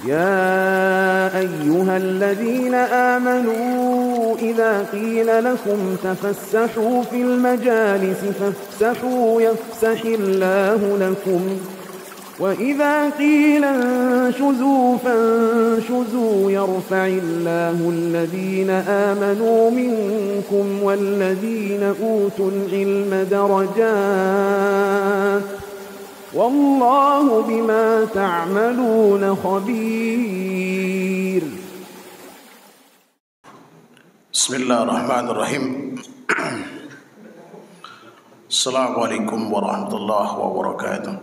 يا أيها الذين آمنوا إذا قيل لكم تفسحوا في المجالس فافسحوا يفسح الله لكم وإذا قيل انشزوا فانشزوا يرفع الله الذين آمنوا منكم والذين أوتوا العلم درجات والله بما تعملون خبير. بسم الله الرحمن الرحيم. السلام عليكم ورحمة الله وبركاته.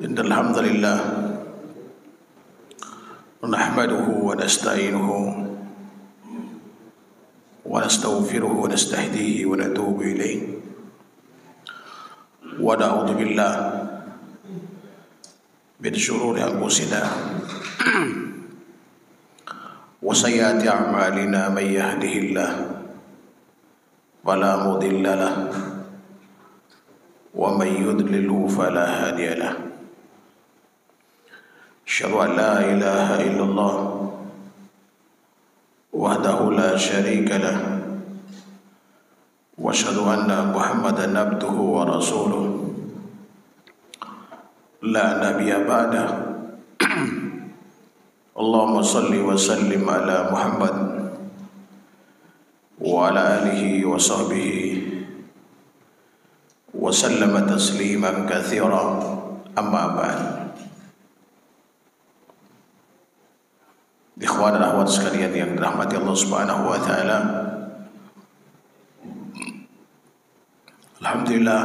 إن الحمد لله نحمده ونستعينه ونستغفره ونستهديه ونتوب إليه ونعوذ بالله من شرور أنفسنا وسيئات أعمالنا من يهده الله فلا مضل له ومن يضلل فلا هادي له. أشهد أن لا إله إلا الله وحده لا شريك له وأشهد أن محمدا عبده ورسوله لا نبي بعده. اللهم صل وسلم على محمد وعلى آله وصحبه وسلم تسليما كثيرا. أما بعد. Ikhwan dan akhwat sekalian yang dirahmati Allah Subhanahu wa taala. Alhamdulillah,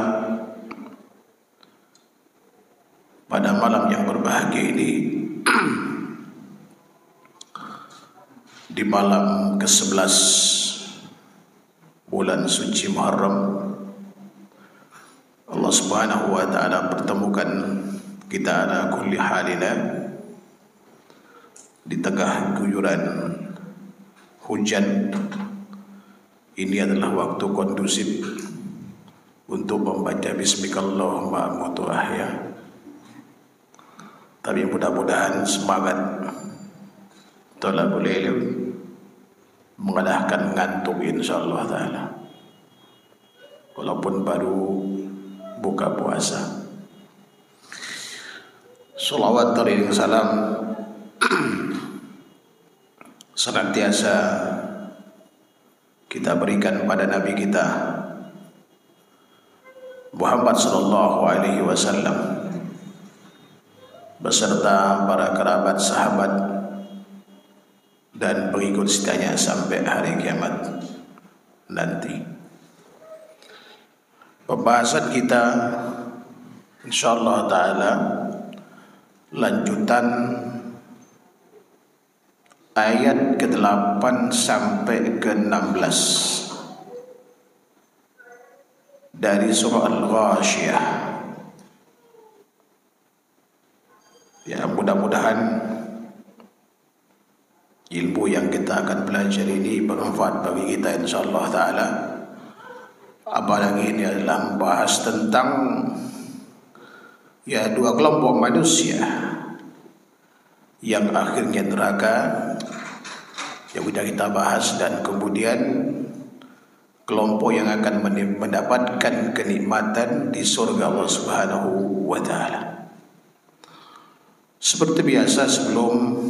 pada malam yang berbahagia ini di malam ke-11 bulan suci Muharram, Allah Subhanahu wa taala pertemukan kita ala kulli halina di tengah guyuran hujan. Ini adalah waktu kondusif untuk membaca bismikallahumma amutu ahya. Tapi mudah-mudahan semangat thalabul ilm mengalahkan ngantuk insyaallah taala, walaupun baru buka puasa. Shalawat dan salam senantiasa kita berikan pada Nabi kita Muhammad sallallahu alaihi wasallam beserta para kerabat, sahabat dan pengikut setianya sampai hari kiamat nanti. Pembahasan kita insyaallah taala lanjutan ayat ke-8 sampai ke-16 dari surah Al-Ghashiyah. Ya, mudah-mudahan ilmu yang kita akan belajar ini bermanfaat bagi kita insyaallah taala. Apalagi ini adalah membahas tentang ya dua kelompok manusia yang akhirnya neraka yang sudah kita bahas, dan kemudian kelompok yang akan mendapatkan kenikmatan di surga Allah Subhanahu wa taala. Seperti biasa, sebelum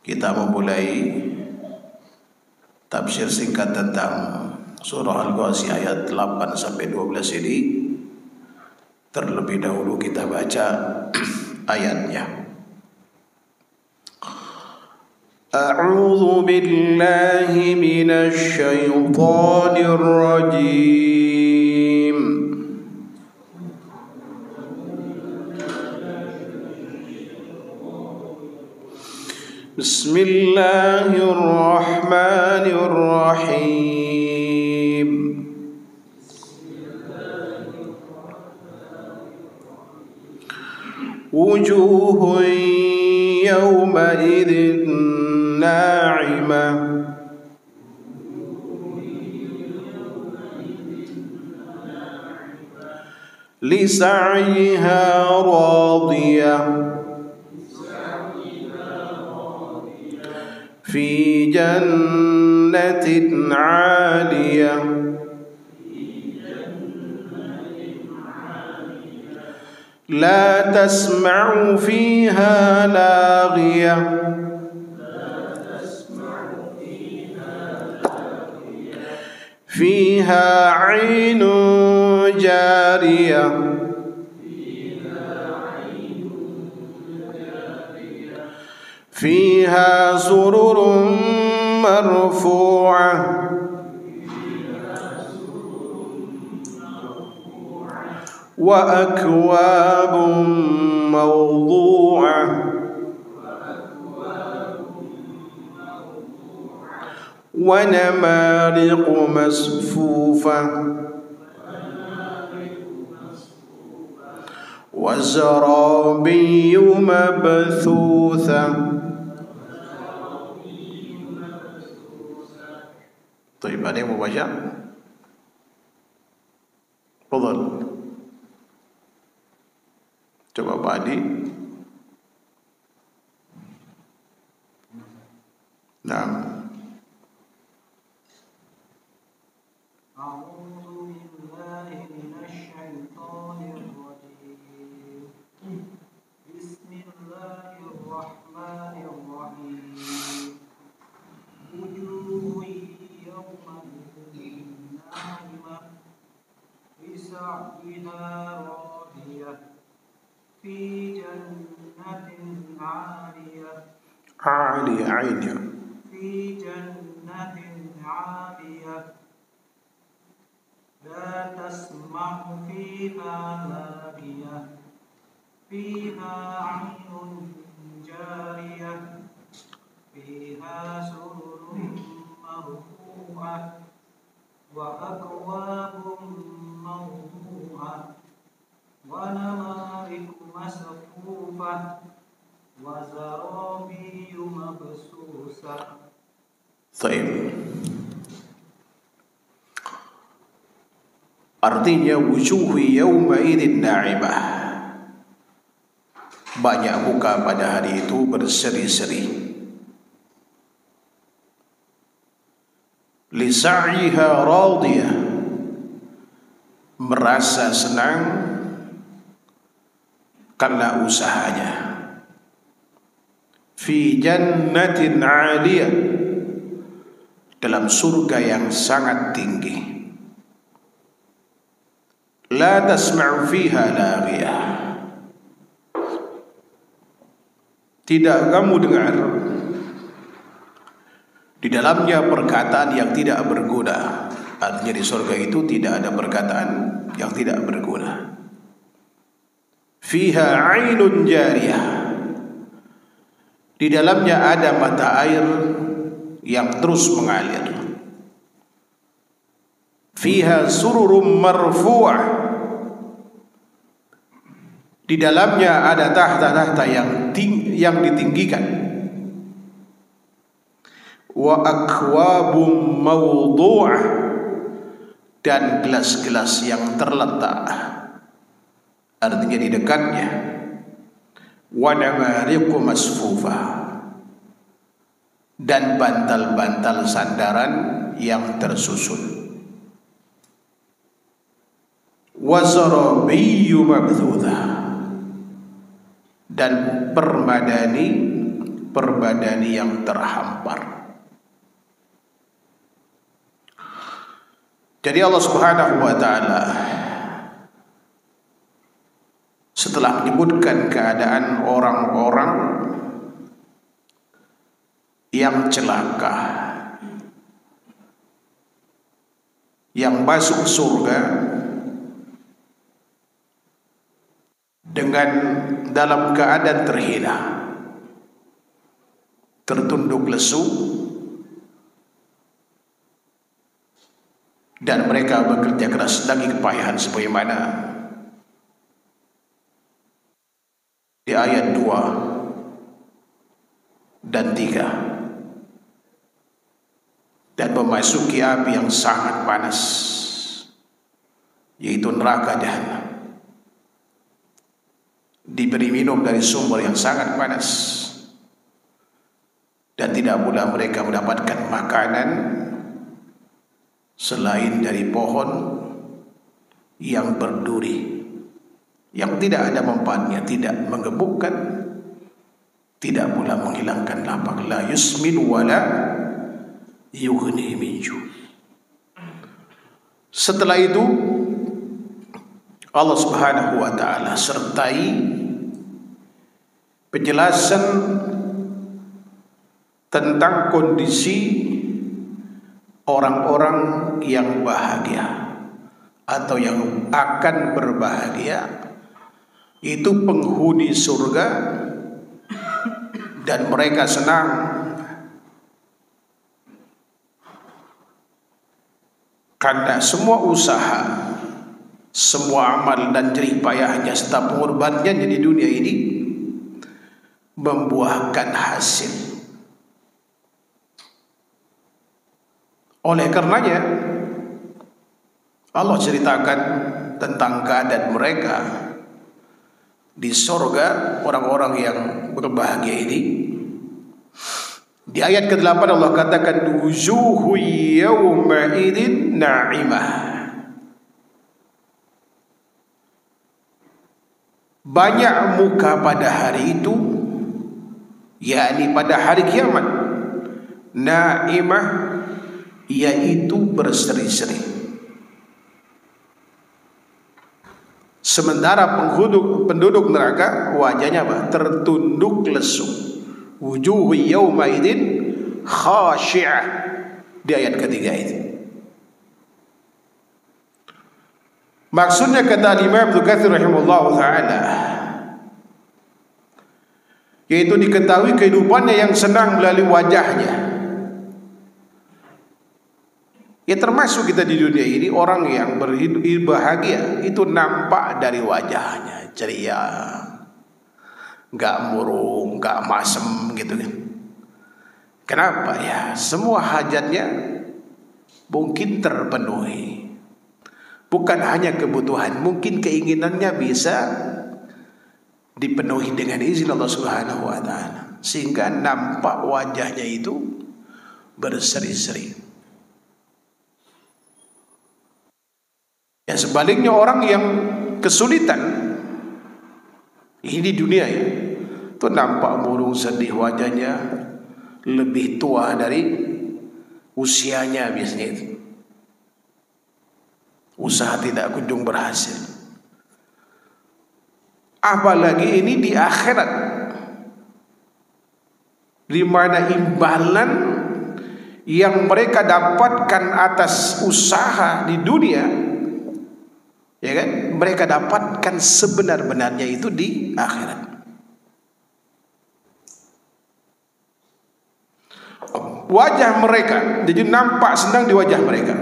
kita memulai tafsir singkat tentang surah Al-Ghashiyah ayat 8 sampai 12 ini, terlebih dahulu kita baca ayatnya. A'udzu billahi minasy syaithanir rajim. Bismillahirrahmanirrahim. Wujuhun yawma'idin na'imah لسعيها راضية في جنة عالية لا تسمع فيها لاغية فيها عين جارية فيها سرر مرفوعة وأكواب موضوعة ونمارق مصفوفة وزرابي مبثوثة. طيب ada yang mau baca? Fadhal. Coba Pak Adi. Nah. في جنة عالية عالية في جنة عالية لا تسمع فيها لاغية فيها عين جارية فيها سرر مرفوعة وأكواب موضوعة ونمارق مصفوفة وزرابي مبثوثة. طيب. Artinya wujuhu yawma idzin na'imah. Banyak muka pada hari itu berseri-seri. Li sa'iha radiyah. Merasa senang karena usahanya. Fi jannatin 'aliyah. Dalam surga yang sangat tinggi. La tasma'u fiha laghiyah. Tidak kamu dengar di dalamnya perkataan yang tidak berguna. Artinya di surga itu tidak ada perkataan yang tidak berguna. Fiha 'ainun jariyah. Di dalamnya ada mata air yang terus mengalir. Fiha sururum marfu'ah. Di dalamnya ada tahta-tahta yang ditinggikan. Wa akwabum mawdu'ah. Dan gelas-gelas yang terletak. Artinya di dekatnya. Wa namariqu masfufah. Dan bantal-bantal sandaran yang tersusun. Wa zarabiyyu mabthutha. Dan permadani yang terhampar. Jadi Allah Subhanahu wa taala setelah menyebutkan keadaan orang-orang yang celaka, yang masuk surga dengan dalam keadaan terhina, tertunduk lesu, dan mereka bekerja keras lagi kepayahan sebagaimana di ayat 2 dan 3, dan memasuki api yang sangat panas, yaitu neraka Jahannam. diberi minum dari sumber yang sangat panas, dan tidak pula mereka mendapatkan makanan selain dari pohon yang berduri, yang tidak ada manfaatnya, tidak menggemukkan, tidak pula menghilangkan lapar. La yusmin wala yughni min ju'. Setelah itu Allah Subhanahu wa taala sertai penjelasan tentang kondisi orang-orang yang bahagia atau yang akan berbahagia, itu penghuni surga, dan mereka senang karena semua usaha, semua amal dan jerih payahnya serta pengorbanannya di dunia ini membuahkan hasil. Oleh karenanya Allah ceritakan tentang keadaan mereka di surga, orang-orang yang berbahagia ini. Di ayat ke-8 Allah katakan, wujuhu yawma idzin na'imah. Banyak muka pada hari itu, yakni pada hari kiamat, na'imah, yaitu berseri-seri. Sementara penduduk neraka wajahnya apa? Tertunduk lesu. Wujuhu yawma idzin khashi'ah, di ayat ketiga itu. Maksudnya kata Imam Ibnu Katsir rahimahullah taala, yaitu diketahui kehidupannya yang senang melalui wajahnya. Ya, termasuk kita di dunia ini, orang yang berhidup bahagia itu nampak dari wajahnya, ceria, nggak murung, nggak masem gitu kan. Kenapa? Ya, semua hajatnya mungkin terpenuhi. Bukan hanya kebutuhan, mungkin keinginannya bisa dipenuhi dengan izin Allah Subhanahu wa taala, sehingga nampak wajahnya itu berseri-seri. Ya, sebaliknya orang yang kesulitan ini di dunia ya, itu nampak murung, sedih wajahnya, lebih tua dari usianya biasanya itu. Usaha tidak kunjung berhasil. Apalagi ini di akhirat, di mana imbalan yang mereka dapatkan atas usaha di dunia, ya kan, mereka dapatkan sebenar-benarnya itu di akhirat. Wajah mereka jadi nampak senang di wajah mereka.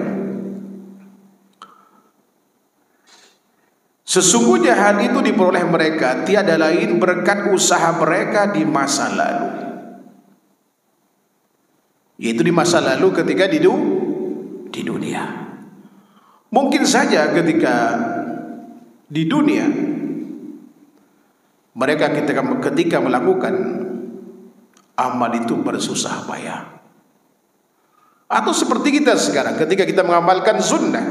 Sesungguhnya hal itu diperoleh mereka tiada lain berkat usaha mereka di masa lalu, yaitu di masa lalu ketika di dunia. Mungkin saja ketika di dunia mereka ketika melakukan amal itu bersusah payah, atau seperti kita sekarang ketika kita mengamalkan sunnah,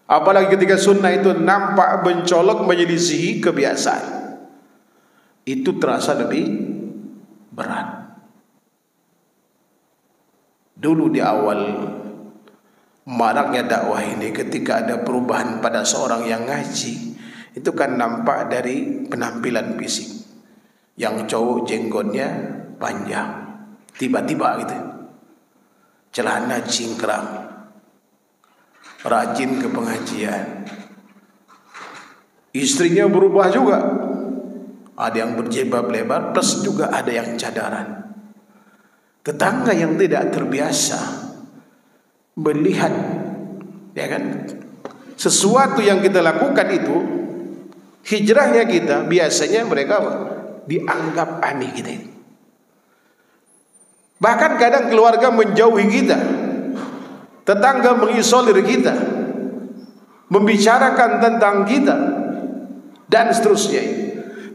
apalagi ketika sunnah itu nampak mencolok menyelisihi kebiasaan, itu terasa lebih berat. Dulu di awal maraknya dakwah ini, ketika ada perubahan pada seorang yang ngaji, itu kan nampak dari penampilan fisik. Yang cowok jenggotnya panjang, tiba-tiba gitu, celana cingkrang, rajin ke pengajian. Istrinya berubah juga, ada yang berjilbab lebar, plus juga ada yang cadaran. Tetangga yang tidak terbiasa melihat, ya kan, sesuatu yang kita lakukan itu, hijrahnya kita, biasanya mereka dianggap aneh kita. Bahkan kadang keluarga menjauhi kita, tetangga mengisolir kita, membicarakan tentang kita, dan seterusnya.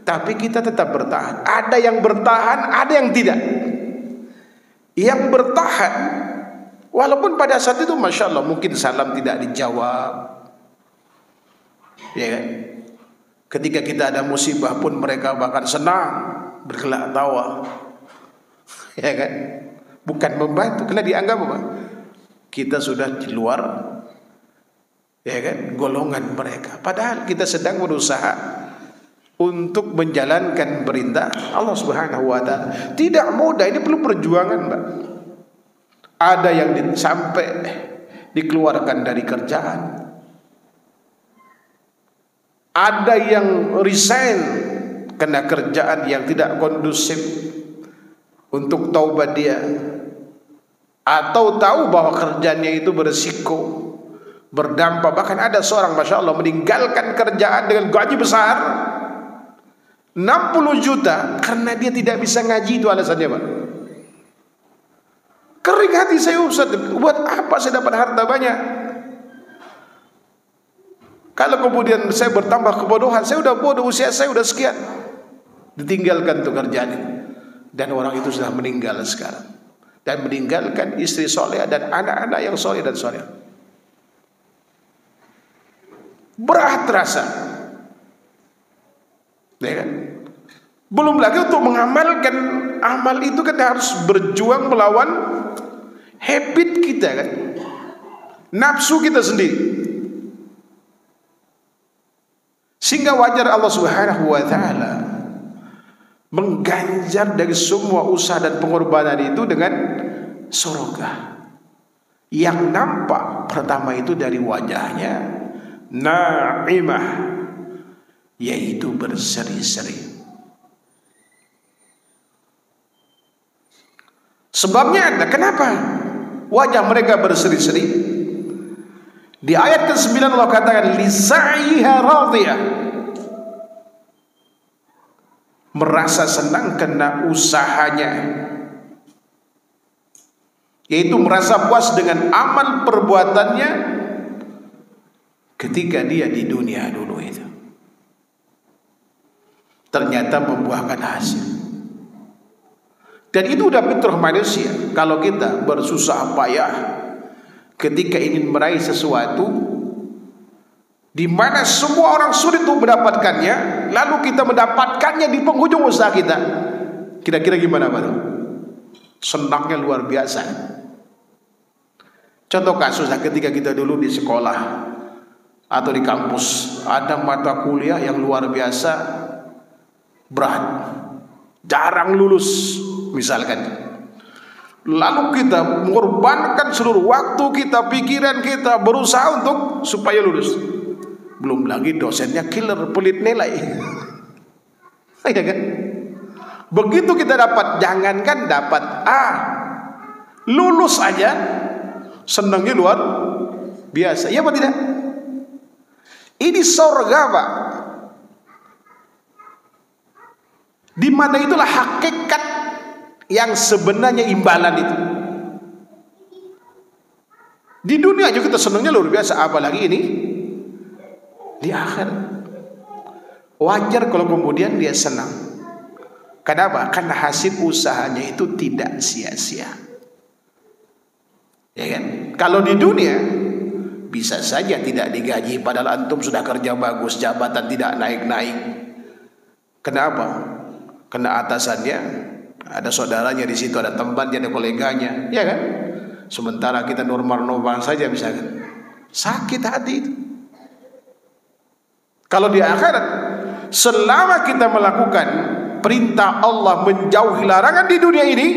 tapi kita tetap bertahan. Ada yang bertahan, ada yang tidak. Yang bertahan, walaupun pada saat itu Masya Allah mungkin salam tidak dijawab, ya kan? Ketika kita ada musibah pun mereka bahkan senang, bergelak tawa, ya kan? Bukan membantu, karena dianggap apa? Kita sudah di luar, ya kan, golongan mereka. Padahal kita sedang berusaha untuk menjalankan perintah Allah Subhanahu wa taala. Tidak mudah, ini perlu perjuangan, Mbak. Ada yang sampai dikeluarkan dari kerjaan. Ada yang resign karena kerjaan yang tidak kondusif untuk taubat dia. Atau tahu bahwa kerjanya itu berisiko, berdampak. Bahkan ada seorang Masya Allah meninggalkan kerjaan dengan gaji besar 60 juta karena dia tidak bisa ngaji. Itu alasannya, Pak. Kering hati saya, Ustaz, buat apa saya dapat harta banyak? Kalau kemudian saya bertambah kebodohan, saya udah bodoh, usia saya udah sekian, ditinggalkan tuh kerjaan ini. Dan orang itu sudah meninggal sekarang, dan meninggalkan istri soleh dan anak-anak yang soleh dan soleh. Berat terasa, ya kan? Belum lagi untuk mengamalkan amal itu kan harus berjuang melawan habit kita, kan, nafsu kita sendiri. Sehingga wajar Allah Subhanahu wa taala mengganjar dari semua usaha dan pengorbanan itu dengan surga. Yang nampak pertama itu dari wajahnya na'imah, yaitu berseri-seri. Sebabnya ada, kenapa wajah mereka berseri-seri? Di ayat ke-9 Allah katakan lisaiha radiyah, merasa senang karena usahanya, yaitu merasa puas dengan amal perbuatannya ketika dia di dunia dulu itu. Ternyata membuahkan hasil. Dan itu udah fitrah manusia. Kalau kita bersusah payah ketika ingin meraih sesuatu di mana semua orang sulit untuk mendapatkannya, lalu kita mendapatkannya di penghujung usaha kita, kira-kira gimana, Pak? Senangnya luar biasa. Contoh kasusnya ketika kita dulu di sekolah atau di kampus, ada mata kuliah yang luar biasa berat, jarang lulus misalkan. Lalu kita mengorbankan seluruh waktu kita, pikiran kita, berusaha untuk supaya lulus. Belum lagi dosennya killer, pelit nilai. Ya kan? Begitu kita dapat, jangankan dapat A, lulus aja senangnya luar biasa. Iya apa tidak? Ini surga, Pak. Di mana itulah hakikat yang sebenarnya imbalan itu. Di dunia juga kita senangnya luar biasa, apalagi ini di akhirat. Wajar kalau kemudian dia senang. Kenapa? Karena hasil usahanya itu tidak sia-sia. Ya kan? Kalau di dunia bisa saja tidak digaji, padahal antum sudah kerja bagus, jabatan tidak naik-naik. Kenapa? Karena atasannya ada saudaranya di situ, ada temannya, ada koleganya, ya kan? Sementara kita normal-normal saja misalkan. Sakit hati itu. Kalau di akhirat, selama kita melakukan perintah Allah, menjauhi larangan di dunia ini,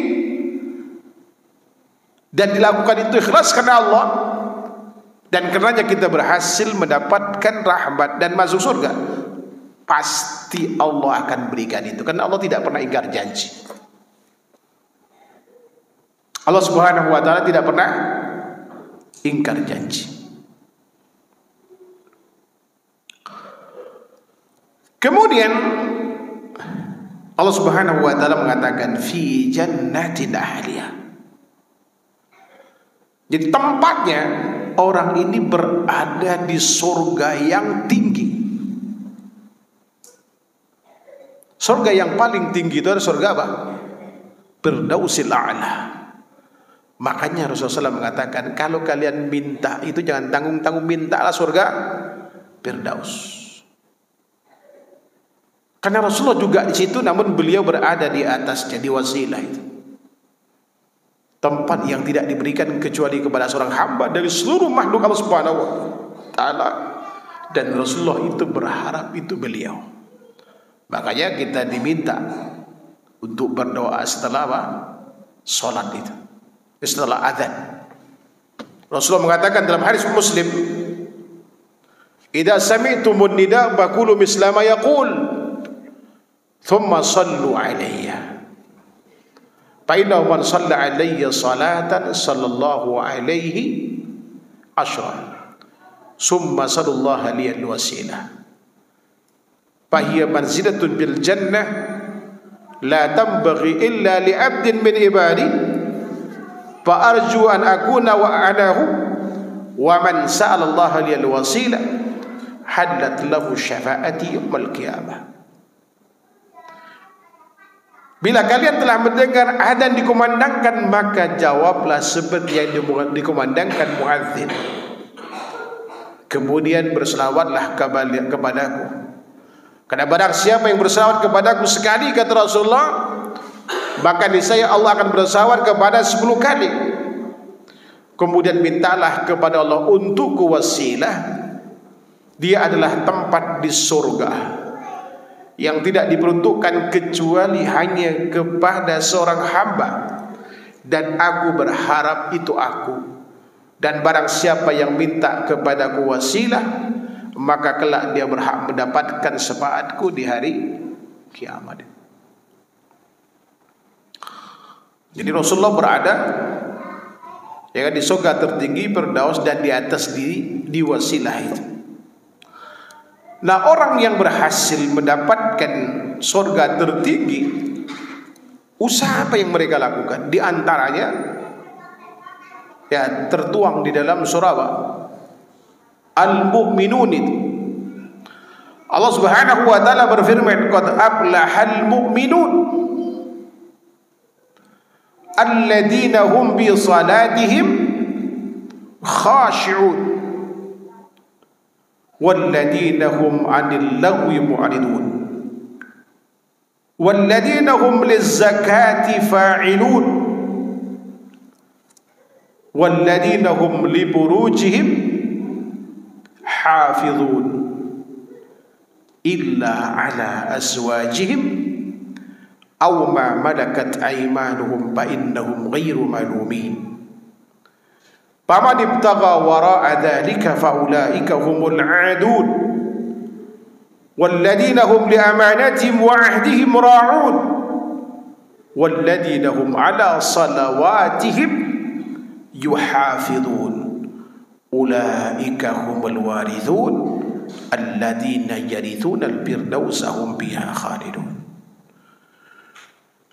dan dilakukan itu ikhlas karena Allah, dan karenanya kita berhasil mendapatkan rahmat dan masuk surga, pasti Allah akan berikan itu, karena Allah tidak pernah ingkar janji. Allah Subhanahu wa taala tidak pernah ingkar janji. Kemudian Allah Subhanahu wa taala mengatakan fi jannatin ahliyah. Jadi tempatnya orang ini berada di surga yang tinggi. Surga yang paling tinggi itu adalah surga apa? Firdausil A'la. Makanya Rasulullah SAW mengatakan, kalau kalian minta itu jangan tanggung-tanggung, mintalah surga Firdaus. Karena Rasulullah juga di situ, namun beliau berada di atasnya, di wasilah itu. Tempat yang tidak diberikan kecuali kepada seorang hamba dari seluruh makhluk Allah Subhanahu wa taala, dan Rasulullah itu berharap itu beliau. Makanya kita diminta untuk berdoa setelah apa? Salat itu. Setelah azan. Rasulullah mengatakan dalam hadis Muslim, "Idza sami'tumun nida faqulu misla ma yaqul, thumma sallu 'alayya." Fa innahu man shalla 'alayya salatan sallallahu 'alaihi ashra. Summa sallallahu alaihi wasilah. Fa hiya manzilatun bil jannah la tanbaghi illa li 'abdin min ibadi. Fa arju an akuna wa anahu wa man sa'ala Allah lil wasilah hadat lahu syafa'ati yaumil qiyamah. Bila kalian telah mendengar adzan dikumandangkan, maka jawablah seperti yang dikumandangkan muadzin. Kemudian berselawatlah kepadaku. Karena barang siapa yang berselawat kepadaku sekali, kata Rasulullah, maka niscaya Allah akan berselawat kepada 10 kali. Kemudian mintalah kepada Allah untuk wasilah. Dia adalah tempat di surga yang tidak diperuntukkan kecuali hanya kepada seorang hamba, dan aku berharap itu aku. Dan barang siapa yang minta kepadaku wasilah, maka kelak dia berhak mendapatkan syafaatku di hari kiamat. Jadi Rasulullah berada ya di surga tertinggi Firdaus, dan di atas di wasilah itu. Nah, orang yang berhasil mendapatkan surga tertinggi, usaha apa yang mereka lakukan? Di antaranya ya tertuang di dalam surah Al-Mu'minun itu. Allah Subhanahu wa taala berfirman, qad aflahal mu'minun alladzina hum bi salatihim khashi'un walladzina hum 'anil lagwi mu'ridun walladzina hum lizzakati fa'ilun walladzina hum li burujihim hafizun illa 'ala azwajihim aw ma malakat aymanuhum fa innahum ghairu malumin. Faman ibtagha wara'a dzalika faulaika humul 'adun walladzina hum li amanatihim wa 'ahdihim ra'un walladzina hum 'ala salawatihim yuhafizun ulaika humul warithun alladzina yarithuna al-firdausa hum biha khalidun.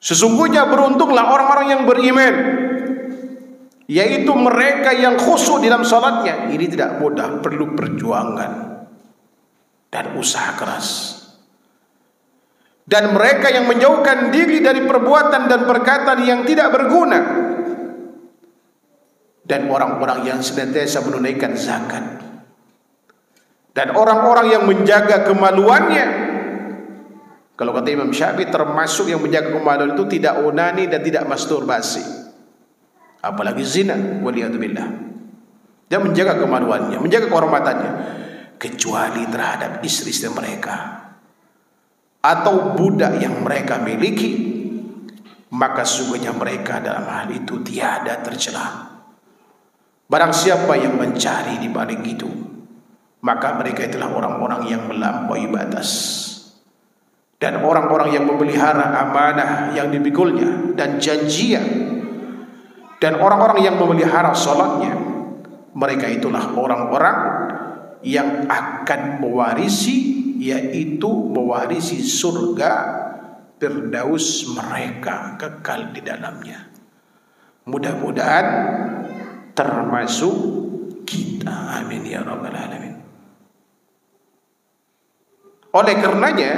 Sesungguhnya beruntunglah orang-orang yang beriman, yaitu mereka yang khusyuk dalam salatnya. Ini tidak mudah, perlu perjuangan dan usaha keras. Dan mereka yang menjauhkan diri dari perbuatan dan perkataan yang tidak berguna, dan orang-orang yang senantiasa menunaikan zakat, dan orang-orang yang menjaga kemaluannya. Kalau kata Imam Syafi'i, termasuk yang menjaga kemaluan itu tidak onani dan tidak masturbasi, apalagi zina, waliyadzubillah. Dia menjaga kemaluannya, menjaga kehormatannya, kecuali terhadap istri-istri mereka atau budak yang mereka miliki, maka sungguhnya mereka dalam hal itu tiada tercela. Barang siapa yang mencari di balik itu, maka mereka itulah orang-orang yang melampaui batas, dan orang-orang yang memelihara amanah yang dipikulnya dan janjinya, dan orang-orang yang memelihara salatnya. Mereka itulah orang-orang yang akan mewarisi, yaitu mewarisi surga Firdaus, mereka kekal di dalamnya. Mudah-mudahan termasuk kita, amin ya rabbal alamin. Oleh karenanya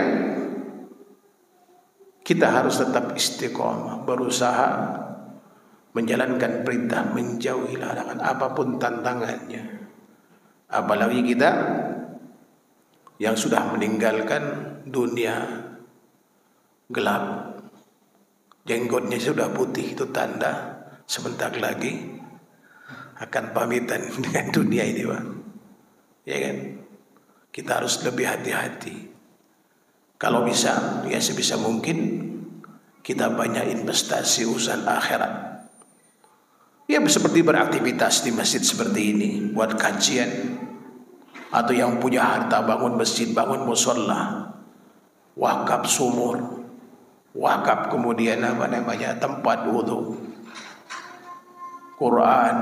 kita harus tetap istiqomah, berusaha menjalankan perintah, menjauhi larangan apapun tantangannya. Apalagi kita yang sudah meninggalkan dunia gelap, jenggotnya sudah putih, itu tanda sebentar lagi akan pamitan dengan dunia ini, Pak. Ya kan? Kita harus lebih hati-hati. Kalau bisa, ya sebisa mungkin kita banyak investasi urusan akhirat. Ya seperti beraktivitas di masjid seperti ini, buat kajian, atau yang punya harta bangun masjid, bangun musholla, wakaf sumur, wakaf kemudian tempat wudu, Quran,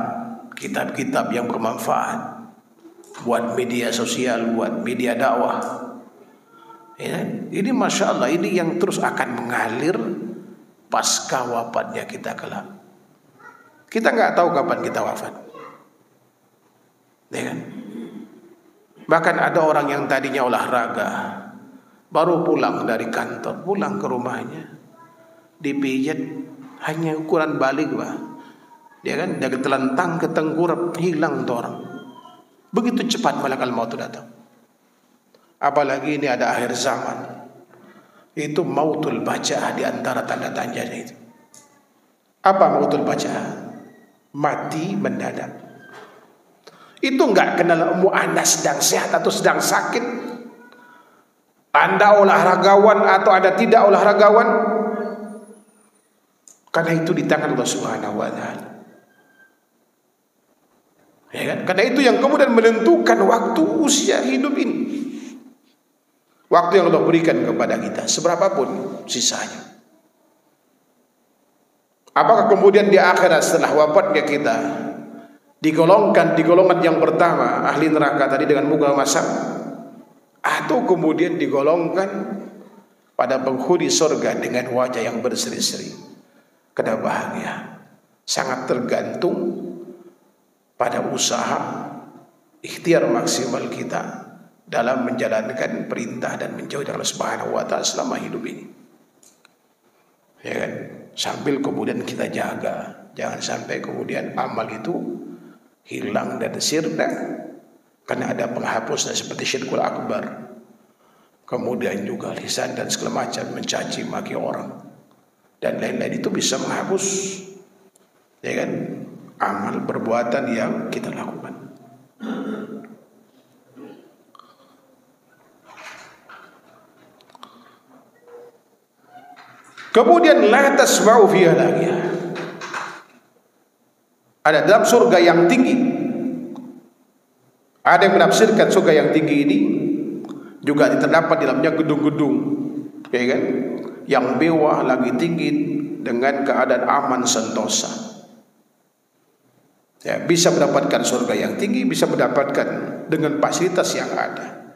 kitab-kitab yang bermanfaat, buat media sosial, buat media dakwah. Ya, ini Masya Allah, ini yang terus akan mengalir pasca wafatnya kita kelak. Kita nggak tahu kapan kita wafat, ya kan? Bahkan ada orang yang tadinya olahraga, baru pulang dari kantor, pulang ke rumahnya, dipijat hanya ukuran balik, Pak. Ya kan, dari telentang ke tengkurap, hilang tuh orang. Begitu cepat malaikat maut datang. Apalagi ini ada akhir zaman. Itu mautul baja'ah, di antara tanda-tandanya itu. Apa mautul baja'ah? Mati mendadak. Itu enggak kenal Anda sedang sehat atau sedang sakit, Anda olahragawan atau Anda tidak olahragawan, karena itu di tangan Allah Subhanahu wa Ta'ala. Ya kan? Karena itu yang kemudian menentukan waktu usia hidup ini. Waktu yang Allah berikan kepada kita, seberapapun sisanya. Apakah kemudian di akhirat setelah wafatnya kita digolongkan di golongan yang pertama, ahli neraka tadi dengan muka masak, atau kemudian digolongkan pada penghuni surga dengan wajah yang berseri-seri? Kada bahagia. Sangat tergantung pada usaha ikhtiar maksimal kita dalam menjalankan perintah dan menjauhi Allah Subhanahu wa Ta'ala selama hidup ini. Ya kan? Sambil kemudian kita jaga, jangan sampai kemudian amal itu hilang dan sirna karena ada penghapusnya seperti syirkul akbar. Kemudian juga lisan dan segala macam mencaci maki orang dan lain-lain, itu bisa menghapus, ya kan, amal perbuatan yang kita lakukan. Kemudian la tasma'u fiha laghiyah. Ada dalam surga yang tinggi. Ada yang menafsirkan surga yang tinggi ini juga terdapat di dalamnya gedung-gedung, ya kan, yang mewah lagi tinggi dengan keadaan aman sentosa. Ya, bisa mendapatkan surga yang tinggi, bisa mendapatkan dengan fasilitas yang ada.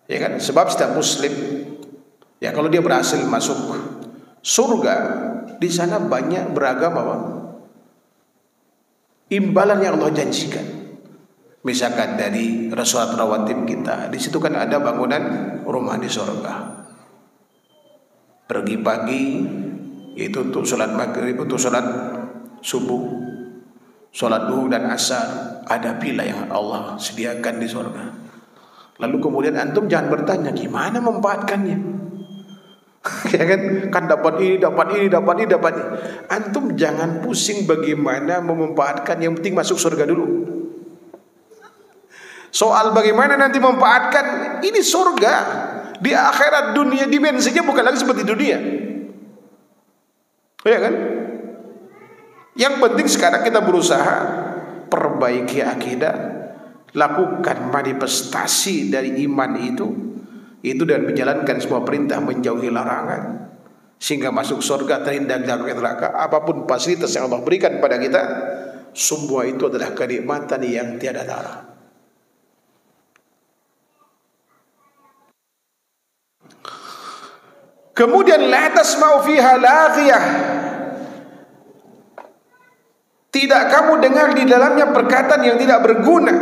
Ya kan, sebab setiap muslim, ya kalau dia berhasil masuk surga, di sana banyak beragam apa? Imbalan yang Allah janjikan. Misalkan dari sholat rawatib kita, di situ kan ada bangunan rumah di surga. Pergi pagi, yaitu untuk sholat maghrib, untuk sholat subuh, sholat duhur dan asar, ada pila yang Allah sediakan di surga. Lalu kemudian antum jangan bertanya gimana memanfaatkannya. Ya kan dapat ini, dapat ini, dapat ini, dapat ini. Antum jangan pusing bagaimana memanfaatkan, yang penting masuk surga dulu. Soal bagaimana nanti memanfaatkan, ini surga. Di akhirat dunia dimensinya bukan lagi seperti dunia. Ya kan? Yang penting sekarang kita berusaha perbaiki akidah, lakukan manifestasi dari iman itu dan menjalankan semua perintah, menjauhi larangan, sehingga masuk surga, terhindar dari neraka. Apapun fasilitas yang Allah berikan pada kita, semua itu adalah kenikmatan yang tiada tara. Kemudian la tasma'u fiha laghiyah. Tidak kamu dengar di dalamnya perkataan yang tidak berguna.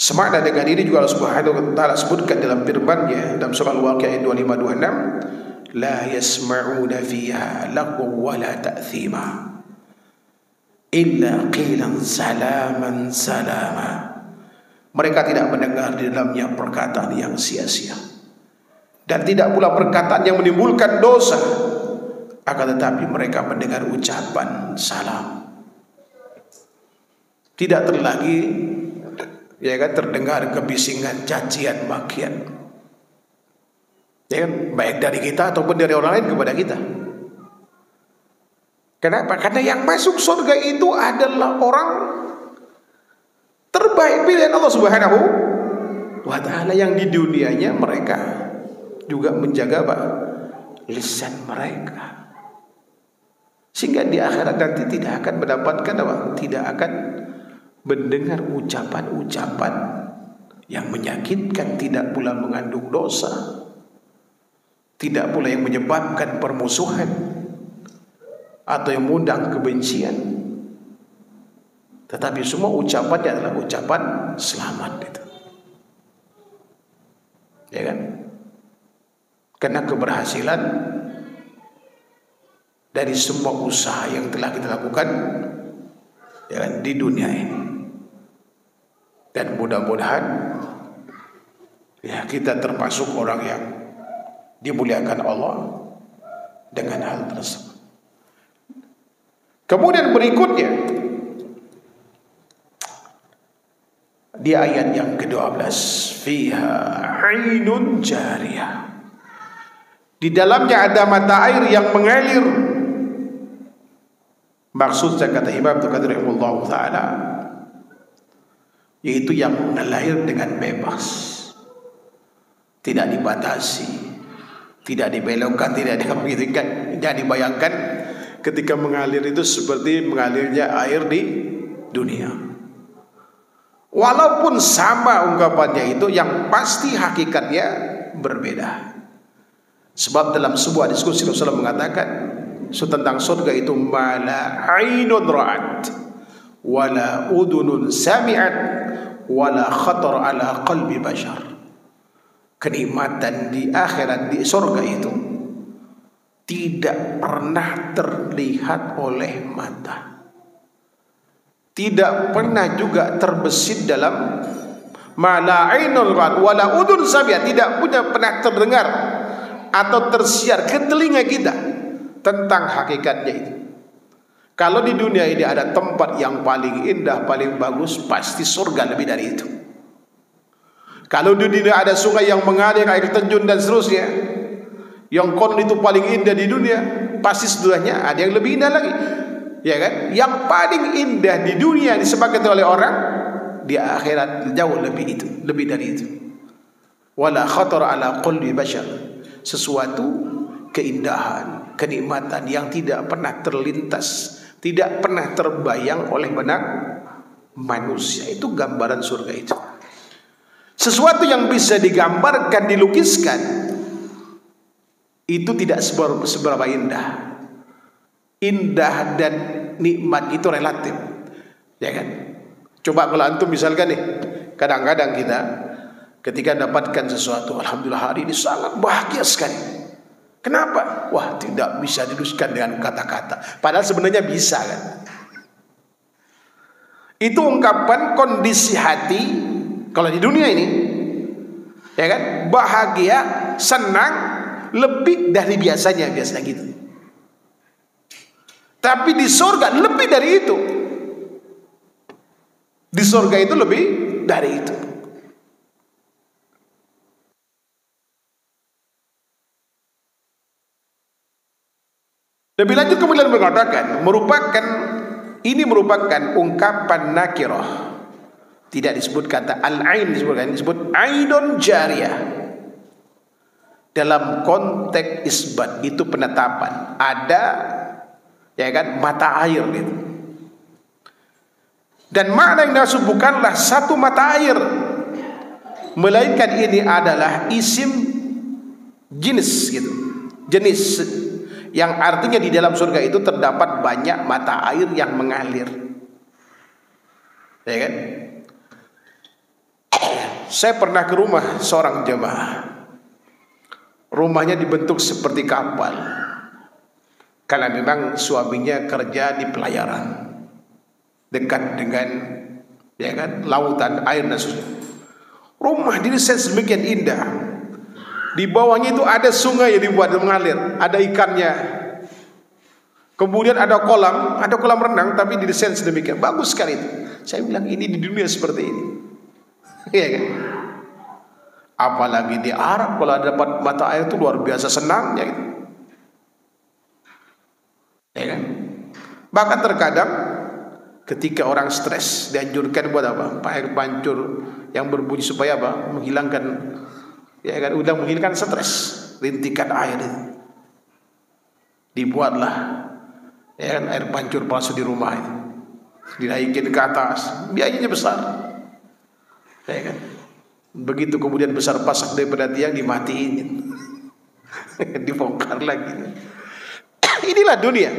Semakna dengan ini juga Allah Subhanahu wa taala sebutkan dalam firman-Nya dalam surah Al-Waqiah 25-26, la yasma'una fiha lagwan wala ta'thima illa qilan salaman salama. Mereka tidak mendengar di dalamnya perkataan yang sia-sia dan tidak pula perkataan yang menimbulkan dosa, akan tetapi mereka mendengar ucapan salam. Tidak terlagi terdengar kebisingan, cacian, makian, baik dari kita ataupun dari orang lain kepada kita. Kenapa? Karena yang masuk surga itu adalah orang terbaik pilihan Allah Subhanahu wa taala, yang di dunianya mereka juga menjaga lisan mereka, sehingga di akhirat nanti tidak akan mendapatkan tidak akan mendengar ucapan-ucapan yang menyakitkan, tidak pula mengandung dosa, tidak pula yang menyebabkan permusuhan atau yang mengundang kebencian, tetapi semua ucapannya adalah ucapan selamat itu. Ya kan? Karena keberhasilan dari semua usaha yang telah kita lakukan ya kan, di dunia ini. Dan mudah-mudahan ya kita termasuk orang yang dimuliakan Allah dengan hal tersebut. Kemudian berikutnya di ayat yang ke-12, fiha 'ainun jariyah. Di dalamnya ada mata air yang mengalir. Maksudnya kata Imam Qadir rahimahullah taala, yaitu yang mengalir dengan bebas, tidak dibatasi, tidak dibelokkan, tidak dibegitukan. Jangan dibayangkan ketika mengalir itu seperti mengalirnya air di dunia. Walaupun sama ungkapannya itu, yang pasti hakikatnya berbeda. Sebab dalam sebuah diskusi Rasulullah mengatakan tentang surga itu, mala ainun ra'at wala udunun sami'at wala khatar ala qalbi bashar. Kenikmatan di akhirat, di surga itu tidak pernah terlihat oleh mata, tidak pernah juga terbesit dalam mala ainun ra'at wala udun sami'at, tidak punya pernah terdengar atau tersiar ke telinga kita tentang hakikatnya itu. Kalau di dunia ini ada tempat yang paling indah, paling bagus, pasti surga lebih dari itu. Kalau di dunia ada sungai yang mengalir, air terjun dan seterusnya, yang konon itu paling indah di dunia, pasti setelahnya ada yang lebih indah lagi, ya kan? Yang paling indah di dunia disepakati oleh orang, di akhirat jauh lebih dari itu. Wala khatar ala qalbi bashar. Sesuatu keindahan, kenikmatan yang tidak pernah terlintas, tidak pernah terbayang oleh benak manusia. Itu gambaran surga itu. Sesuatu yang bisa digambarkan, dilukiskan, itu tidak seberapa indah. Indah dan nikmat itu relatif, ya kan? Coba kalau antum misalkan nih, kadang-kadang kita ketika dapatkan sesuatu, alhamdulillah hari ini sangat bahagia sekali. Kenapa? Wah, tidak bisa dilukiskan dengan kata-kata. Padahal sebenarnya bisa kan? Itu ungkapan kondisi hati kalau di dunia ini, ya kan? Bahagia, senang, lebih dari biasanya gitu. Tapi di surga lebih dari itu. Di surga itu lebih dari itu. Lebih lanjut kemudian mengatakan, ini merupakan ungkapan nakirah. Tidak disebut kata al-ain, disebut ainun jariyah. Dalam konteks isbat itu penetapan, ada ya kan mata air gitu. Dan makna yang dimaksud bukanlah satu mata air, melainkan ini adalah isim jenis gitu. Jenis yang artinya di dalam surga itu terdapat banyak mata air yang mengalir, ya kan? Saya pernah ke rumah seorang jemaah. Rumahnya dibentuk seperti kapal, karena memang suaminya kerja di pelayaran, dekat dengan lautan, air dan sebagainya. Rumah didesain sedemikian indah. Di bawahnya itu ada sungai yang dibuat mengalir, ada ikannya. Kemudian ada kolam renang, tapi didesain sedemikian bagus sekali itu. Saya bilang ini di dunia seperti ini. Iya kan? Apalagi di Arab kalau dapat mata air itu luar biasa senangnya gitu. Ya kan? Bahkan terkadang ketika orang stres dianjurkan buat apa? Air pancur yang berbunyi supaya apa? Menghilangkan, ya kan? Udah menghilangkan stres, rintikan air itu. Dibuatlah, ya kan, air pancur palsu di rumah itu. Dinaikin ke atas, biayanya besar. Ya kan? Begitu kemudian besar pasak daripada tiang, dimatiin, dibongkar lagi. Inilah dunia.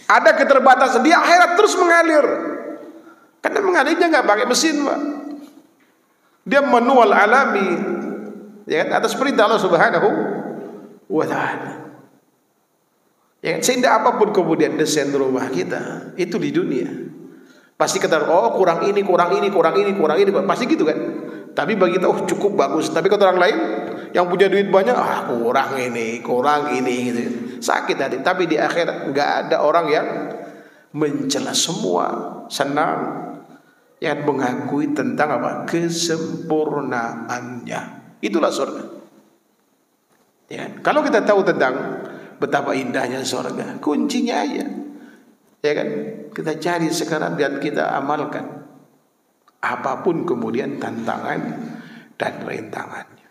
Ada keterbatasan. Di akhirat terus mengalir. Karena mengalirnya nggak pakai mesin, Pak. Dia manual alami, ya kan? Atas perintah Allah Subhanahu wa Ta'ala. Ya kan? Sehingga apapun kemudian desain rumah kita itu di dunia, pasti kita kurang ini, pasti gitu kan. Tapi bagi kita cukup bagus. Tapi kata orang lain yang punya duit banyak, kurang ini gitu. Sakit hati. Tapi di akhirat nggak ada orang yang mencela, semua senang, yang mengakui tentang apa? Kesempurnaannya. Itulah surga. Ya, kalau kita tahu tentang betapa indahnya surga, kuncinya aja, ya kan? Kita cari sekarang dan kita amalkan. Apapun kemudian tantangan dan rintangannya.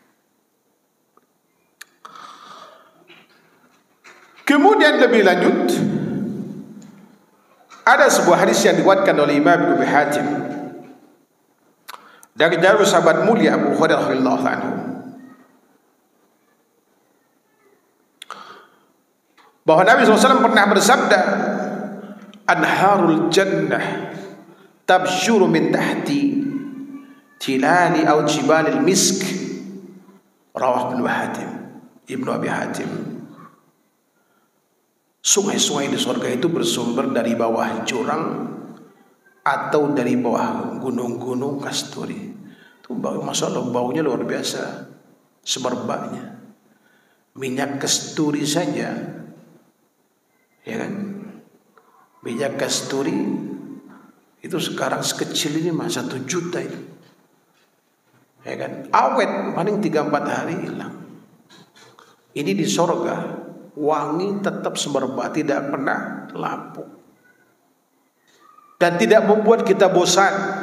Kemudian lebih lanjut, ada sebuah hadis yang dikuatkan oleh Imam Ibnu Hatim dari sahabat mulia Abu Hurairah radhiyallahu anhu, bahwa Nabi SAW pernah bersabda, anharul jannah tabsyuru min tahti tilali au jibalil misk. Rawah Ibnu Abi Hatim. Sungai-sungai di surga itu bersumber dari bawah jurang atau dari bawah gunung-gunung kasturi. Itu bau, Masya Allah, baunya luar biasa, semerbaknya. Minyak kasturi saja, ya kan? Minyak kasturi itu sekarang sekecil ini mah 1 juta itu, ya kan? Awet, paling 3-4 hari hilang. Ini di surga, wangi tetap semerbak, tidak pernah lapuk, dan tidak membuat kita bosan.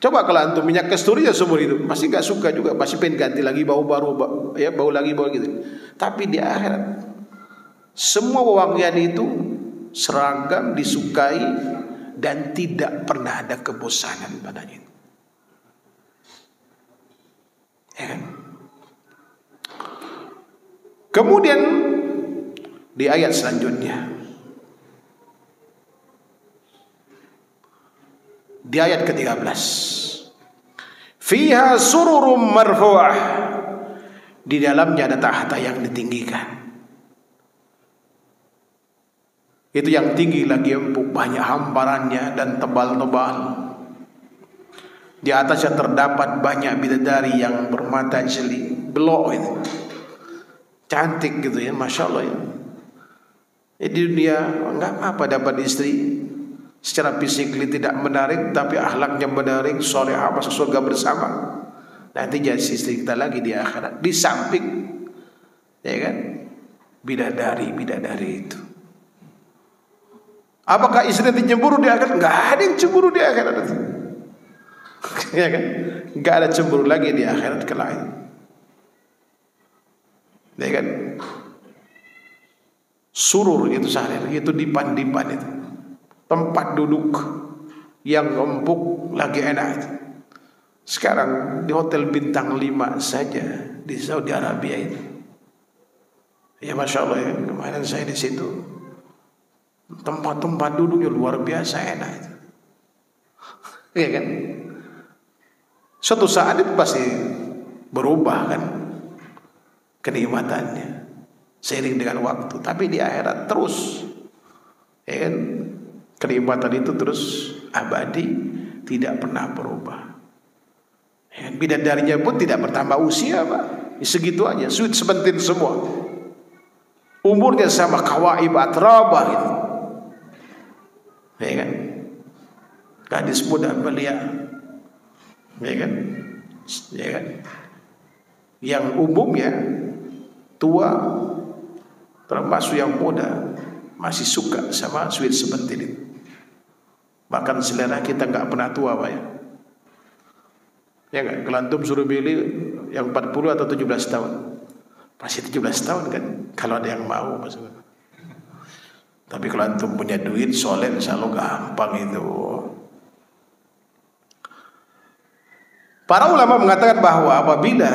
Coba kalau antum minyak kasturi ya seumur hidup, pasti gak suka juga, pasti pengen ganti lagi, bau baru, ya bau lagi gitu. Tapi di akhirat semua wangian itu seragam, disukai, dan tidak pernah ada kebosanan padanya. Ya kan? Kemudian di ayat selanjutnya, di ayat ke-13, fiha sururum marfu'ah, di dalamnya ada tahta yang ditinggikan. Itu yang tinggi lagi empuk, banyak hamparannya dan tebal-tebal. Di atasnya terdapat banyak bidadari yang bermata jeli, belok itu, cantik gitu ya, Masya Allah ya. Di dunia enggak apa dapat istri secara fisik tidak menarik, tapi akhlaknya menarik, solehah, masuk surga bersama. Nanti jadi istri kita lagi di akhirat. Di samping, ya kan, bidadari itu. Apakah istri nanti cemburu di akhirat? Enggak ada yang cemburu di akhirat itu. Ya kan? Enggak ada cemburu lagi di akhirat kelak. Ya kan? Surur itu sehari, itu dipan-dipan itu. Tempat duduk yang empuk lagi enak itu. Sekarang di hotel bintang 5 saja di Saudi Arabia itu. Ya Masya Allah ya, kemarin saya di situ. Tempat-tempat duduknya luar biasa enak itu. Iya kan? Suatu saat itu pasti berubah kan kenikmatannya seiring dengan waktu. Tapi di akhirat terus, ya kan, kenikmatan itu terus abadi, tidak pernah berubah. Ya kan? Bidadarinya pun tidak bertambah usia, Pak. Segitu aja, sweet sebentin semua. Umurnya sama kawaib atrabah gitu. Ya kan? Gadis muda belia. Ya kan? Ya kan? Yang umumnya tua, termasuk yang muda, masih suka sama sweet sebentin itu. Bahkan selera kita nggak pernah tua, Pak, ya. Ya nggak? Kalau antum suruh pilih yang 40 atau 17 tahun, pasti 17 tahun kan, kalau ada yang mau maksudnya. Tapi kalau antum punya duit, soleh, selalu gampang itu. Para ulama mengatakan bahwa apabila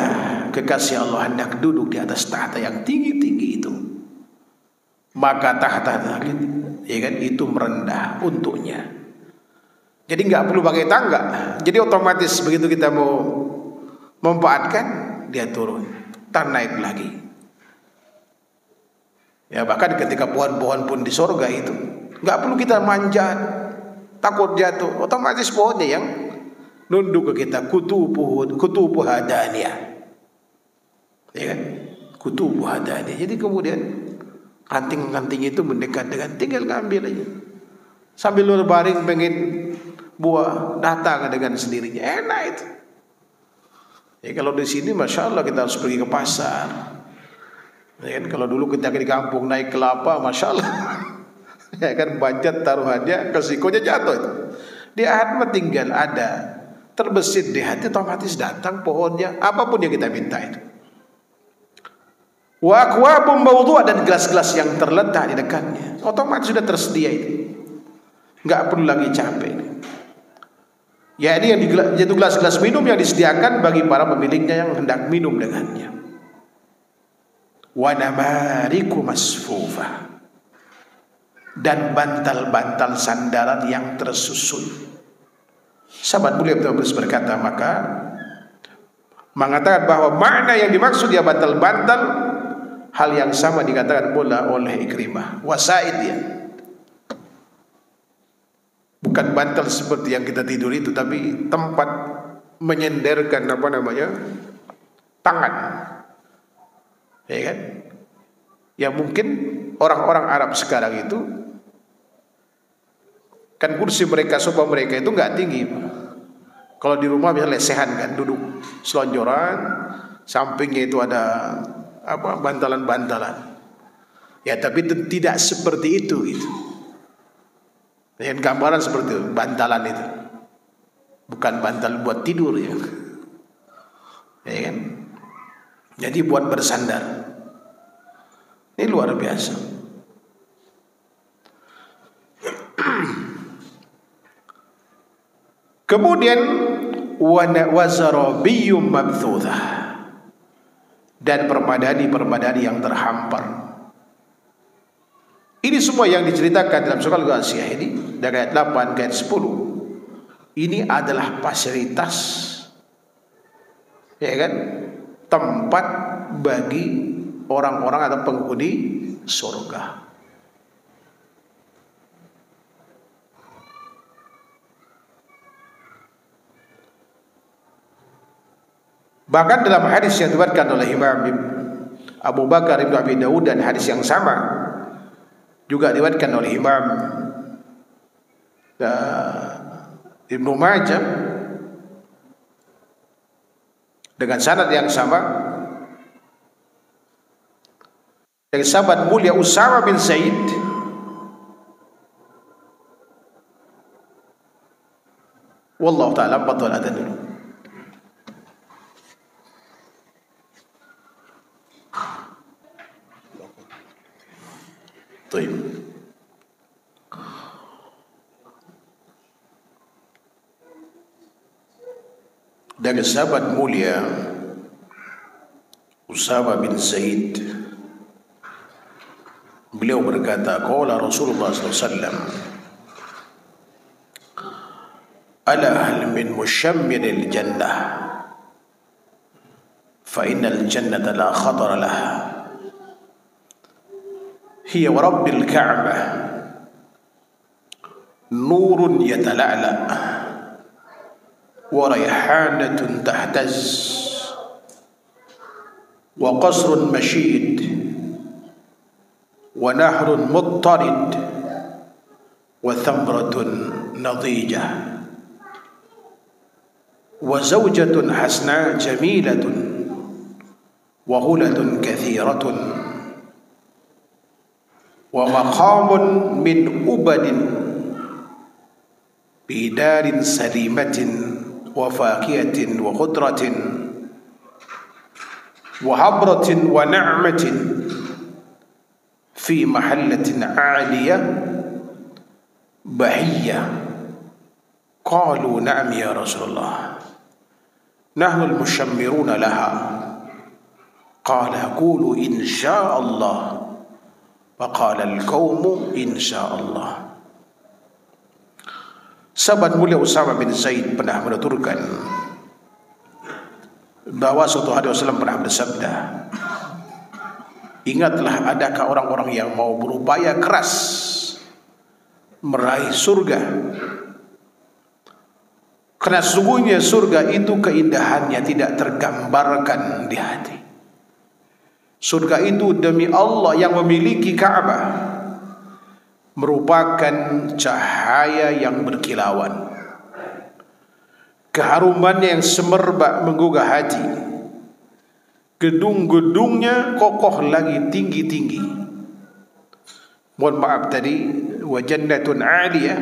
kekasih Allah hendak duduk di atas tahta yang tinggi-tinggi itu, maka tahta ya kan, itu merendah untuknya. Jadi nggak perlu pakai tangga. Jadi otomatis begitu kita mau memanfaatkan, dia turun, tak naik lagi. Ya bahkan ketika pohon-pohon pun di surga itu nggak perlu kita manjat, takut jatuh. Otomatis pohonnya yang nunduk ke kita, kutubu hadaniyah. Ya kan? Kutubu hadaniyah. Jadi kemudian ranting-ranting itu mendekat dengan, tinggal ngambil aja. Sambil lu baring pengen buah, datang dengan sendirinya. Enak itu. Ya kalau di sini masya Allah kita harus pergi ke pasar. Ya kan, kalau dulu kita di kampung naik kelapa, masya Allah. Ya kan, banjat taruhannya, resikonya jatuh itu. Di akhirat tinggal ada, terbesit di hati, otomatis datang pohonnya, apapun yang kita minta itu. Wa akwabum mawdu'ah, dan gelas-gelas yang terletak di dekatnya, otomatis sudah tersedia itu. Nggak perlu lagi capek. Ya ini yang yaitu gelas-gelas minum yang disediakan bagi para pemiliknya yang hendak minum dengannya. Wa namariku masfufah, dan bantal-bantal sandaran yang tersusun. Sahabat mulia terus berkata, maka mengatakan bahwa makna yang dimaksud ya bantal-bantal, hal yang sama dikatakan pula oleh Ikrimah. Wasaid ya, bukan bantal seperti yang kita tidur itu, tapi tempat menyenderkan apa namanya, tangan. Ya kan? Ya mungkin orang-orang Arab sekarang itu kan kursi mereka, sofa mereka itu nggak tinggi. Kalau di rumah misalnya lesehan kan, duduk selonjoran, sampingnya itu ada apa, bantalan-bantalan. Ya tapi tidak seperti itu gitu. Dengan gambaran seperti itu, bantalan itu bukan bantal buat tidur ya. Ya kan? Jadi buat bersandar. Ini luar biasa. Kemudian wazarabiyum mabthuthah, dan permadani yang terhampar. Ini semua yang diceritakan dalam surah Al-Ghasyiyah ini dari ayat 8 ke ayat 10. Ini adalah fasilitas, ya kan, tempat bagi orang-orang atau penghuni surga. Bahkan dalam hadis yang diriwayatkan oleh Imam Abu Bakar Ibnu Abi Dawud, dan hadis yang sama juga diriwayatkan oleh Imam Ibnu Majah dengan sanad yang sama, dari sahabat mulia Usama bin Zaid wallahu ta'ala betul ada dulu. Baik. Dari sahabat mulia Usama bin Zaid, beliau berkata, qala Rasulullah SAW, ala hal min mushammiril jannah fa innal jannata la khatara laha hiya wa rabbil ka'bah nurun yatala'la wa rayhanatun tahtaz wa qasrun mashid wa nahrun muttarid wa thamratun nadijah wa zawjatun hasna jamilatun wa hulatun kathiratun wa maqamun min ubadin bidarin salimatin wa fakiyatin wa khudratin wa habratin wa na'matin fi mahallatin 'aliyah bahiyah. Qalu na'am ya Rasulullah nahnu al-mushammiruna laha. Qala qulu insya'allah. Faqala al-qawmu insya'allah. Sahabat mulia Usama bin Zaid pernah menuturkan bahwa suatu hari Rasulullah pernah bersabda, ingatlah adakah orang-orang yang mau berupaya keras meraih surga, karena sesungguhnya surga itu keindahannya tidak tergambarkan di hati. Surga itu demi Allah yang memiliki Ka'bah merupakan cahaya yang berkilauan, keharumannya yang semerbak menggugah hati, gedung-gedungnya kokoh lagi tinggi-tinggi. Mohon maaf tadi wa jannatun 'aliyah,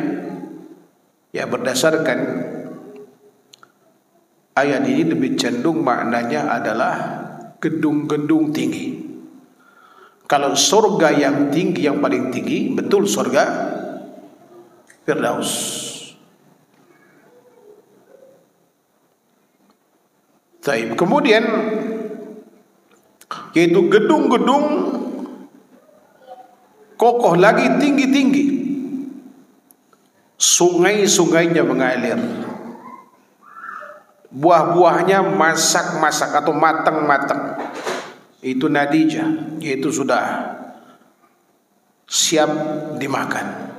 ya berdasarkan ayat ini lebih cenderung maknanya adalah gedung-gedung tinggi. Kalau surga yang tinggi, yang paling tinggi, betul surga Firdaus. Taib. Kemudian yaitu gedung-gedung kokoh lagi tinggi-tinggi, sungai-sungainya mengalir, buah-buahnya masak-masak atau matang-matang, itu nadijah, yaitu sudah siap dimakan.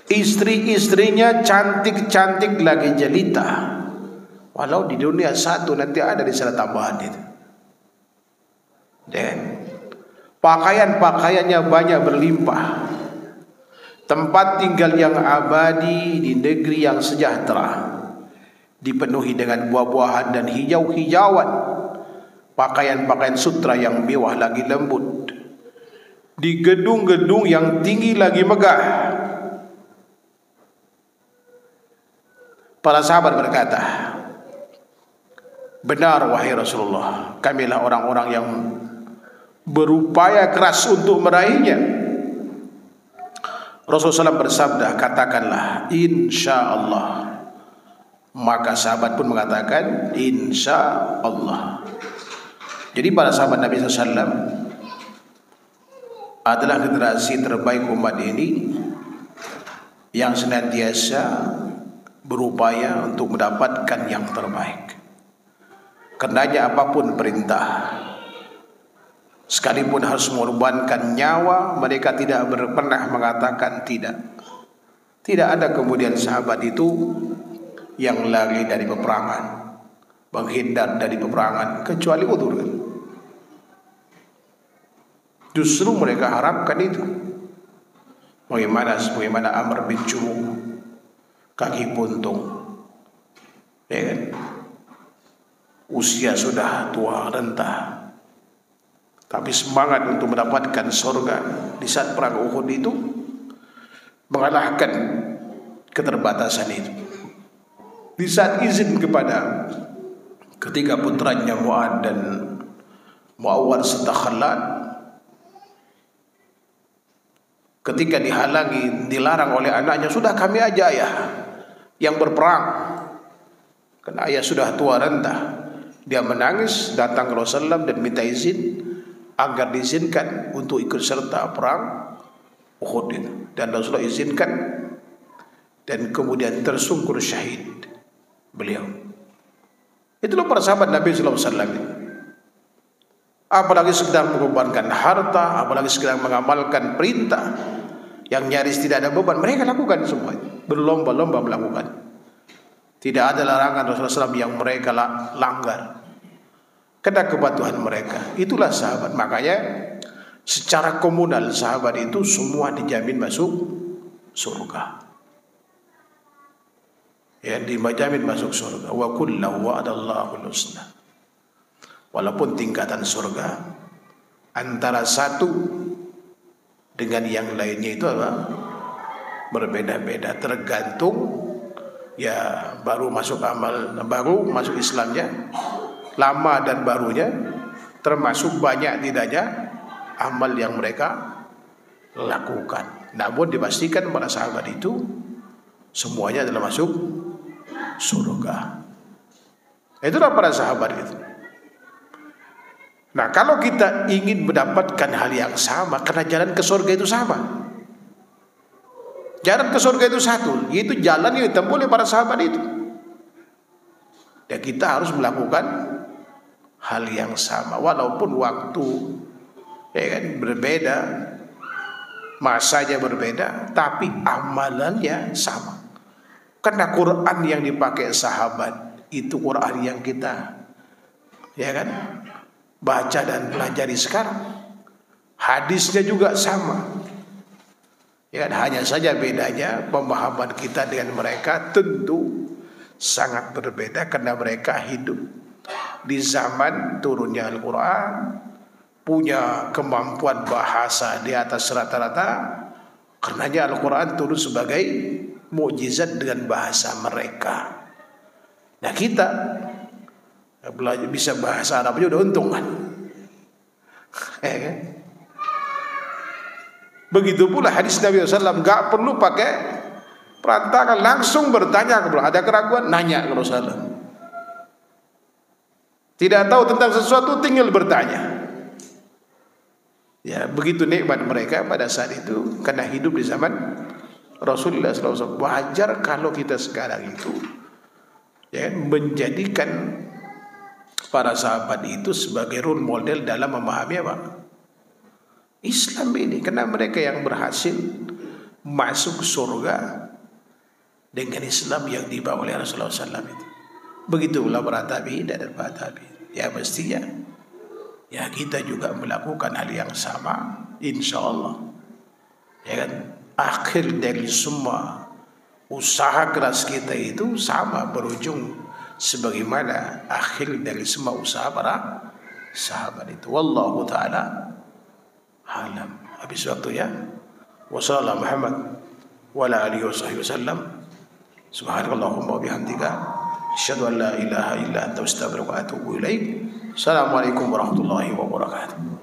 Istri-istrinya cantik-cantik lagi jelita, walau di dunia satu nanti ada di sana tambahan itu. Dan pakaian-pakaiannya banyak berlimpah, tempat tinggal yang abadi di negeri yang sejahtera, dipenuhi dengan buah-buahan dan hijau-hijauan, pakaian-pakaian sutra yang mewah lagi lembut, di gedung-gedung yang tinggi lagi megah. Para sahabat berkata, benar wahai Rasulullah, kamilah orang-orang yang berupaya keras untuk meraihnya. Rasulullah SAW bersabda, katakanlah insyaallah. Maka sahabat pun mengatakan insyaallah. Jadi para sahabat Nabi SAW adalah generasi terbaik umat ini yang senantiasa berupaya untuk mendapatkan yang terbaik. Karenanya apapun perintah, sekalipun harus mengorbankan nyawa, mereka tidak pernah mengatakan tidak. Tidak ada kemudian sahabat itu yang lari dari peperangan, menghindar dari peperangan, kecuali udzur. Justru mereka harapkan itu. Bagaimana Amr bin Jumuh, kaki buntung, ya kan? Usia sudah tua renta, tapi semangat untuk mendapatkan surga di saat perang Uhud itu mengalahkan keterbatasan itu. Di saat izin kepada ketiga putranya Mu'ad dan Mu'awwad serta Khalad, ketika dihalangi, dilarang oleh anaknya, sudah kami aja ayah yang berperang, karena ayah sudah tua renta. Dia menangis, datang ke Rasulullah dan minta izin agar diizinkan untuk ikut serta perang Uhud itu. Dan Rasulullah izinkan dan kemudian tersungkur syahid beliau. Itulah para sahabat Nabi sallallahu alaihi wasallam. Apalagi sekedar mengorbankan harta, apalagi sekedar mengamalkan perintah yang nyaris tidak ada beban, mereka lakukan semuanya, berlomba-lomba melakukan. Tidak ada larangan Rasulullah SAW yang mereka langgar karena kepatuhan mereka. Itulah sahabat. Makanya secara komunal sahabat itu semua dijamin masuk surga. Ya, dijamin masuk surga. Wa kullahu wa'adallahu al-husna. Walaupun tingkatan surga antara satu dengan yang lainnya itu apa? Berbeda-beda, tergantung ya baru masuk Islamnya, lama dan barunya, termasuk banyak tidaknya amal yang mereka lakukan. Namun dipastikan para sahabat itu semuanya adalah masuk surga. Itulah para sahabat itu. Nah, kalau kita ingin mendapatkan hal yang sama, karena jalan ke surga itu sama. Jalan ke surga itu satu, yaitu jalan yang ditempuh oleh para sahabat itu. Dan kita harus melakukan hal yang sama, walaupun waktu berbeda, masanya berbeda, tapi amalannya sama. Karena Quran yang dipakai sahabat itu Quran yang kita baca dan pelajari sekarang. Hadisnya juga sama. Hanya saja bedanya pemahaman kita dengan mereka tentu sangat berbeda, karena mereka hidup di zaman turunnya Al-Quran, punya kemampuan bahasa di atas rata-rata, karenanya Al-Quran turun sebagai mukjizat dengan bahasa mereka. Nah, kita belajar bisa bahasa Arab aja udah untung kan. Begitu pula hadis Nabi SAW, gak perlu pakai perantara, langsung bertanya kepada, ada keraguan, nanya ke Rasulullah. Tidak tahu tentang sesuatu, tinggal bertanya. Ya, begitu nikmat mereka pada saat itu karena hidup di zaman Rasulullah SAW. Wajar kalau kita sekarang itu menjadikan para sahabat itu sebagai role model dalam memahami apa? Islam ini, karena mereka yang berhasil masuk surga dengan Islam yang dibawa oleh Rasulullah SAW itu. Begitulah para tabi'in dan para tabi'in. Ya mestinya ya kita juga melakukan hal yang sama, insya Allah. Ya kan? Akhir dari semua usaha keras kita itu sama, berujung sebagaimana akhir dari semua usaha para sahabat itu. Wallahu ta'ala alam. Habis waktunya. Wassalamualaikum Muhammad wa ala alihi wasallam. Subhanakallahumma wa bihamdika asyhadu an la ilaha illa anta astaghfiruka wa atubu ilaik. Assalamualaikum warahmatullahi wabarakatuh.